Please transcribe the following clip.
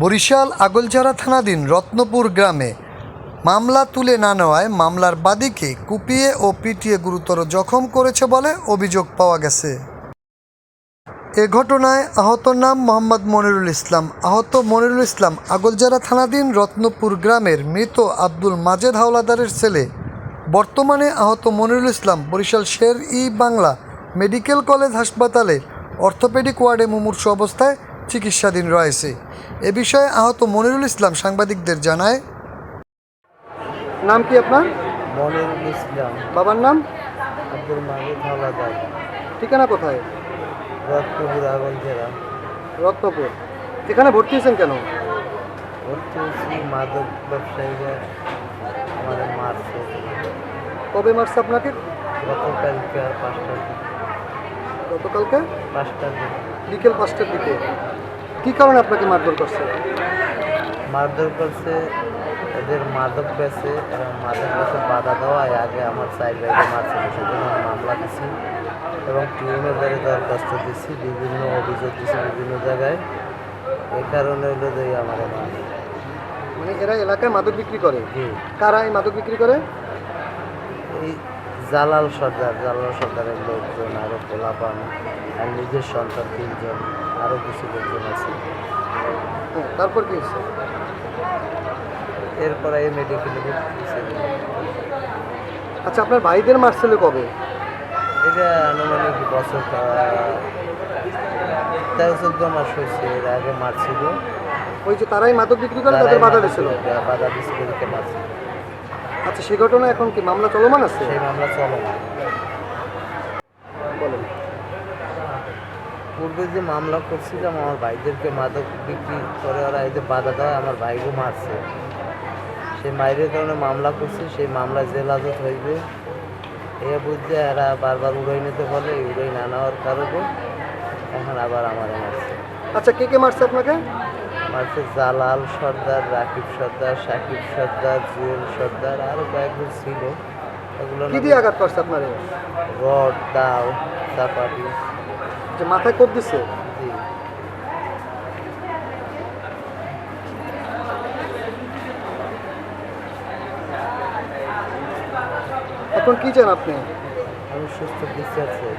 বরিশাল আগলঝাড়া থানাধীন রত্নপুর গ্রামে মামলা তুলে না নেওয়ায় মামলার বাদীকে কুপিয়ে ও পিটিয়ে গুরুতর জখম করেছে বলে অভিযোগ পাওয়া গেছে। এ ঘটনায় আহতর নাম মোহাম্মদ মনিরুল ইসলাম। আহত মনিরুল ইসলাম আগলঝাড়া থানাধীন রত্নপুর গ্রামের মৃত আব্দুল মাজেদ হাওলাদারের ছেলে। বর্তমানে আহত মনিরুল ইসলাম বরিশাল শের-ই বাংলা মেডিকেল কলেজ হাসপাতালে অর্থোপেডিক ওয়ার্ডে মুমূর্ষু অবস্থায় চিকিৎসাধীন রয়েছে। এ বিষয়ে আহত মনিরুল ইসলাম সাংবাদিকদের জানায়, নাম কি আপনার? মনিরুল ইসলাম। বাবার নাম? আব্দুল মাজেদ হাওলাদার। ঠিকানা কোথায়? রত্নপুর আগলঝাড়া। রত্নপুর। এখানে ভর্তি হয়েছেন কেন? ভর্তি হয়েছি মাদক ব্যবসায়ীরা আমাদের মারছে। কবে মারছে আপনাকে? গতকালকে 5টার দিকে। গতকালকে 5টার দিকে বিকেল 5টার দিকে। কী কারণে আপনাকে মারধর করছে? মারধর করছে, এদের মাদক বেছে, মাদক বেছে বাধা দেওয়ায় আগে আমার সাইড বাইরে মারছিল, সেজন্য আমি মামলা দিছি এবং টিএমের দ্বারা দরখাস্ত দিচ্ছি, বিভিন্ন অভিযোগ দিচ্ছি বিভিন্ন জায়গায়। এই কারণে হইলো যে আমার মানে এরা এলাকায় মাদক বিক্রি করে? জি। কারা এই মাদক বিক্রি করে? এই জালাল সর্দারের লোকজন, আরও পোলাপান, আর নিজের সন্তান 3জন, আরও কিছু লোকজন আছে। তারপর কি হচ্ছে? এরপরে এই মেডিকেলে ভর্তি। আচ্ছা, আপনার ভাইদের মারছিল কবে? এটা আনুমানিক বছর 13-14 মাস হয়েছে। এর আগে মারছিল, ওই যে তারাই মাদক বিক্রি করে, তাদের বাধা দিয়েছিল? বাধা দিচ্ছিল, দিতে মারছিল। আচ্ছা, সেই ঘটনা এখন কি মামলা চলমান আছে? সেই মামলা চলমান। বলেন। পূর্বে যে মামলা করছিলাম আমার ভাইদেরকে মাদক বিক্রি করে ওরা এই যে বাধা দেওয়া আমার ভাইকে মারছে, সেই মায়ের কারণে মামলা করছি। সেই মামলা জেল হাজত হইবে এ বুঝতে এরা বারবার উড়াই নিতে বলে, উড়াই না নেওয়ার কারণে এখন আবার আমার মারছে। আচ্ছা, কে কে মারছে আপনাকে? মারছে জালাল সর্দার, রাকিব সর্দার, সাকিব সর্দার, জুয়েল সর্দার, আরও কয়েকজন ছিল। এগুলো কি দিয়ে আঘাত করছে আপনারে? রড, দাও, চাপাটি। যে মাথায় কোপ দিচ্ছে? জি। এখন কি চান আপনি? আমি সুস্থ বিচার চাই।